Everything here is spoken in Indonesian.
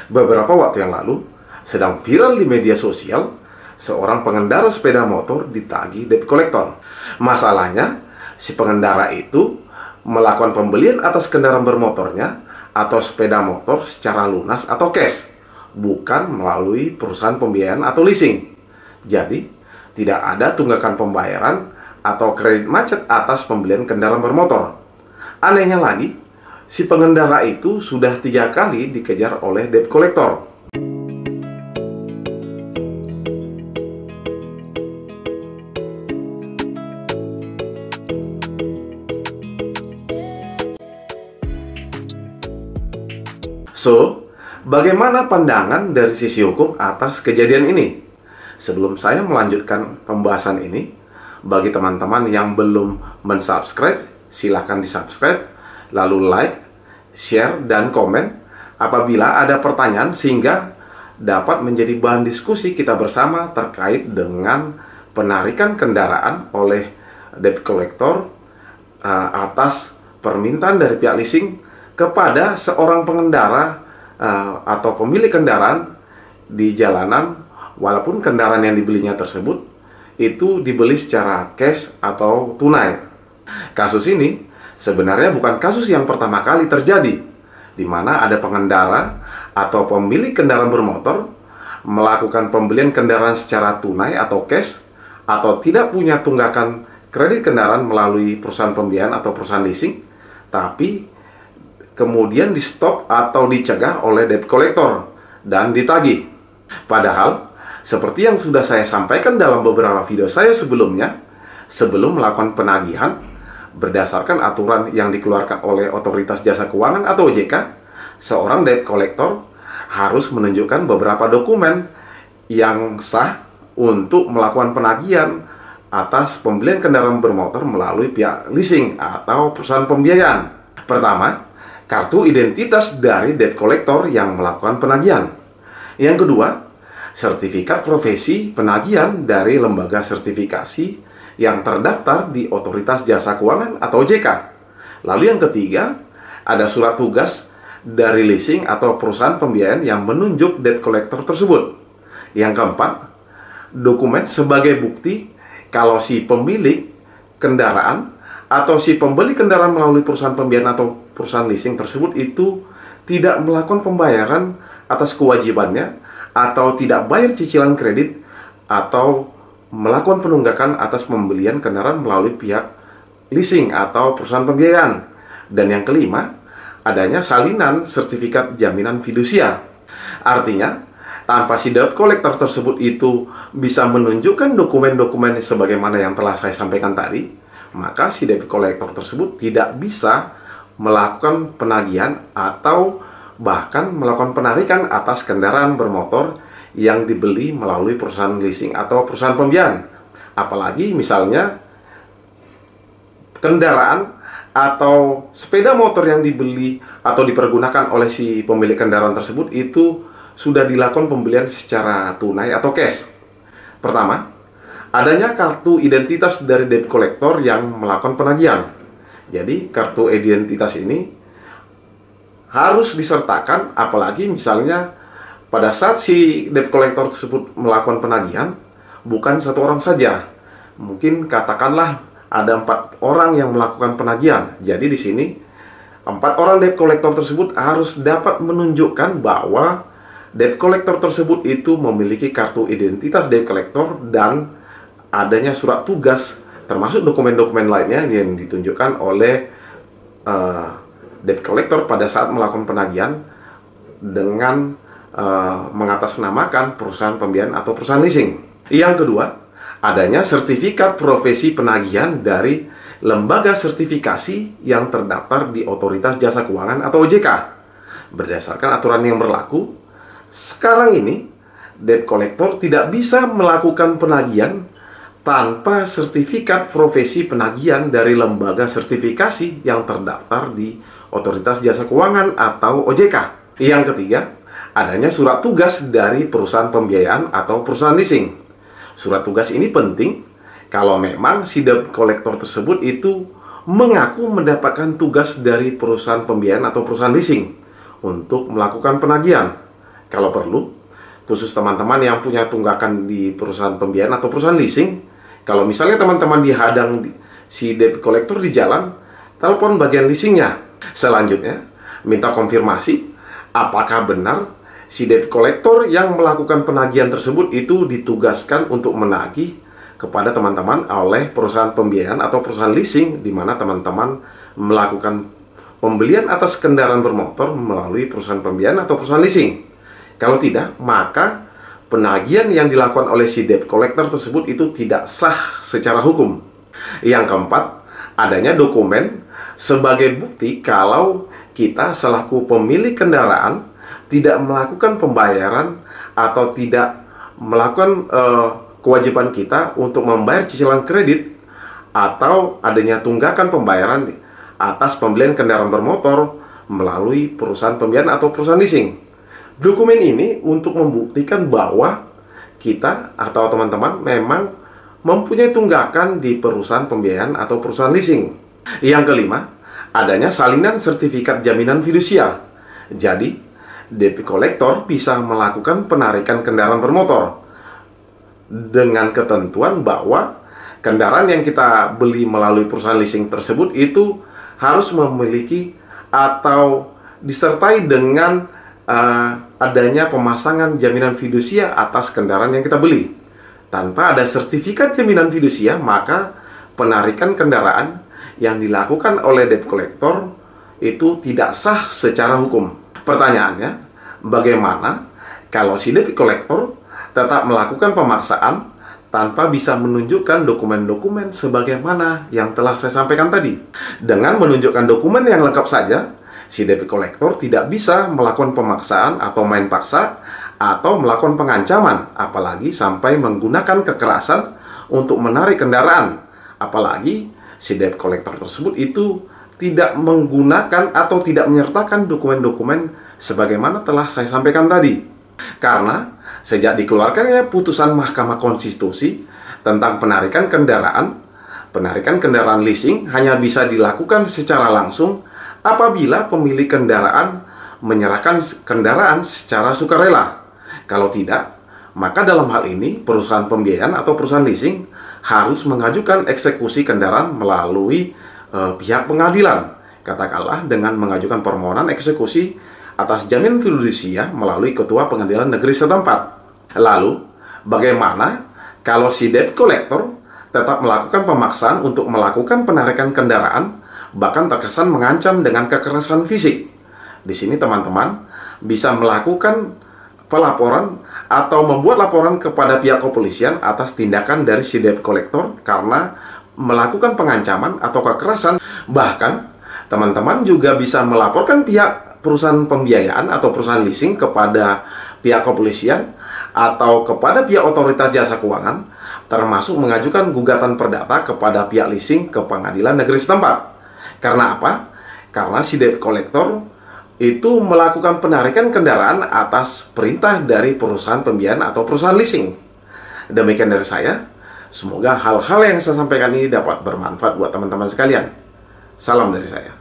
Beberapa waktu yang lalu, sedang viral di media sosial, seorang pengendara sepeda motor ditagih debt collector. Masalahnya, si pengendara itu melakukan pembelian atas kendaraan bermotornya atau sepeda motor secara lunas atau cash, bukan melalui perusahaan pembiayaan atau leasing. Jadi, tidak ada tunggakan pembayaran atau kredit macet atas pembelian kendaraan bermotor. Anehnya lagi, si pengendara itu sudah 3 kali dikejar oleh debt collector. So, bagaimana pandangan dari sisi hukum atas kejadian ini? Sebelum saya melanjutkan pembahasan ini, bagi teman-teman yang belum mensubscribe, silahkan di-subscribe, lalu like, share, dan komen apabila ada pertanyaan sehingga dapat menjadi bahan diskusi kita bersama terkait dengan penarikan kendaraan oleh debt collector atas permintaan dari pihak leasing kepada seorang pengendara atau pemilik kendaraan di jalanan, walaupun kendaraan yang dibelinya tersebut itu dibeli secara cash atau tunai. Kasus ini sebenarnya bukan kasus yang pertama kali terjadi, di mana ada pengendara atau pemilik kendaraan bermotor melakukan pembelian kendaraan secara tunai atau cash, atau tidak punya tunggakan kredit kendaraan melalui perusahaan pembiayaan atau perusahaan leasing, tapi kemudian di stop atau dicegah oleh debt collector dan ditagih. Padahal, seperti yang sudah saya sampaikan dalam beberapa video saya sebelumnya, sebelum melakukan penagihan, berdasarkan aturan yang dikeluarkan oleh Otoritas Jasa Keuangan atau OJK, seorang debt collector harus menunjukkan beberapa dokumen yang sah untuk melakukan penagihan atas pembelian kendaraan bermotor melalui pihak leasing atau perusahaan pembiayaan. Pertama, kartu identitas dari debt collector yang melakukan penagihan. Yang kedua, sertifikat profesi penagihan dari lembaga sertifikasi yang terdaftar di Otoritas Jasa Keuangan atau OJK. Lalu yang ketiga, ada surat tugas dari leasing atau perusahaan pembiayaan yang menunjuk debt collector tersebut. Yang keempat, dokumen sebagai bukti kalau si pemilik kendaraan atau si pembeli kendaraan melalui perusahaan pembiayaan atau perusahaan leasing tersebut itu tidak melakukan pembayaran atas kewajibannya, atau tidak bayar cicilan kredit, atau melakukan penunggakan atas pembelian kendaraan melalui pihak leasing atau perusahaan pembiayaan. Dan yang kelima, adanya salinan sertifikat jaminan fidusia. Artinya, tanpa si debt collector tersebut itu bisa menunjukkan dokumen-dokumen sebagaimana yang telah saya sampaikan tadi, maka si debt collector tersebut tidak bisa melakukan penagihan atau bahkan melakukan penarikan atas kendaraan bermotor yang dibeli melalui perusahaan leasing atau perusahaan pembiayaan. Apalagi misalnya kendaraan atau sepeda motor yang dibeli atau dipergunakan oleh si pemilik kendaraan tersebut itu sudah dilakukan pembelian secara tunai atau cash. Pertama, adanya kartu identitas dari debt collector yang melakukan penagihan. Jadi, kartu identitas ini harus disertakan, apalagi misalnya pada saat si debt collector tersebut melakukan penagihan, bukan satu orang saja. Mungkin katakanlah ada 4 orang yang melakukan penagihan. Jadi di sini 4 orang debt collector tersebut harus dapat menunjukkan bahwa debt collector tersebut itu memiliki kartu identitas debt collector dan adanya surat tugas, termasuk dokumen-dokumen lainnya yang ditunjukkan oleh debt collector pada saat melakukan penagihan dengan mengatasnamakan perusahaan pembiayaan atau perusahaan leasing. Yang kedua, adanya sertifikat profesi penagihan dari lembaga sertifikasi yang terdaftar di Otoritas Jasa Keuangan atau OJK. Berdasarkan aturan yang berlaku, sekarang ini debt collector tidak bisa melakukan penagihan tanpa sertifikat profesi penagihan dari lembaga sertifikasi yang terdaftar di Otoritas Jasa Keuangan atau OJK. Yang ketiga, adanya surat tugas dari perusahaan pembiayaan atau perusahaan leasing. Surat tugas ini penting kalau memang si debt collector tersebut itu mengaku mendapatkan tugas dari perusahaan pembiayaan atau perusahaan leasing untuk melakukan penagihan. Kalau perlu, khusus teman-teman yang punya tunggakan di perusahaan pembiayaan atau perusahaan leasing, kalau misalnya teman-teman dihadang si debt collector di jalan, telepon bagian leasingnya. Selanjutnya, minta konfirmasi apakah benar si debt collector yang melakukan penagihan tersebut itu ditugaskan untuk menagih kepada teman-teman oleh perusahaan pembiayaan atau perusahaan leasing, di mana teman-teman melakukan pembelian atas kendaraan bermotor melalui perusahaan pembiayaan atau perusahaan leasing. Kalau tidak, maka penagihan yang dilakukan oleh si debt collector tersebut itu tidak sah secara hukum. Yang keempat, adanya dokumen sebagai bukti kalau kita selaku pemilik kendaraan tidak melakukan pembayaran atau tidak melakukan kewajiban kita untuk membayar cicilan kredit atau adanya tunggakan pembayaran atas pembelian kendaraan bermotor melalui perusahaan pembiayaan atau perusahaan leasing. Dokumen ini untuk membuktikan bahwa kita atau teman-teman memang mempunyai tunggakan di perusahaan pembiayaan atau perusahaan leasing. Yang kelima, adanya salinan sertifikat jaminan fidusial. Jadi, debt collector bisa melakukan penarikan kendaraan bermotor dengan ketentuan bahwa kendaraan yang kita beli melalui perusahaan leasing tersebut itu harus memiliki atau disertai dengan adanya pemasangan jaminan fidusia atas kendaraan yang kita beli. Tanpa ada sertifikat jaminan fidusia, maka penarikan kendaraan yang dilakukan oleh debt collector itu tidak sah secara hukum. Pertanyaannya, bagaimana kalau si debt collector tetap melakukan pemaksaan tanpa bisa menunjukkan dokumen-dokumen sebagaimana yang telah saya sampaikan tadi? Dengan menunjukkan dokumen yang lengkap saja, si debt collector tidak bisa melakukan pemaksaan atau main paksa atau melakukan pengancaman, apalagi sampai menggunakan kekerasan untuk menarik kendaraan. Apalagi si debt collector tersebut itu tidak menggunakan atau tidak menyertakan dokumen-dokumen sebagaimana telah saya sampaikan tadi. Karena sejak dikeluarkannya putusan Mahkamah Konstitusi tentang penarikan kendaraan leasing hanya bisa dilakukan secara langsung apabila pemilik kendaraan menyerahkan kendaraan secara sukarela. Kalau tidak, maka dalam hal ini perusahaan pembiayaan atau perusahaan leasing harus mengajukan eksekusi kendaraan melalui pihak pengadilan. Katakanlah dengan mengajukan permohonan eksekusi atas jaminan fidusia melalui ketua pengadilan negeri setempat. Lalu, bagaimana kalau si debt collector tetap melakukan pemaksaan untuk melakukan penarikan kendaraan, bahkan terkesan mengancam dengan kekerasan fisik? Di sini teman-teman bisa melakukan pelaporan atau membuat laporan kepada pihak kepolisian atas tindakan dari si debt collector karena melakukan pengancaman atau kekerasan. Bahkan, teman-teman juga bisa melaporkan pihak perusahaan pembiayaan atau perusahaan leasing kepada pihak kepolisian atau kepada pihak otoritas jasa keuangan, termasuk mengajukan gugatan perdata kepada pihak leasing ke pengadilan negeri setempat. Karena apa? Karena si debt collector itu melakukan penarikan kendaraan atas perintah dari perusahaan pembiayaan atau perusahaan leasing. Demikian dari saya. Semoga hal-hal yang saya sampaikan ini dapat bermanfaat buat teman-teman sekalian. Salam dari saya.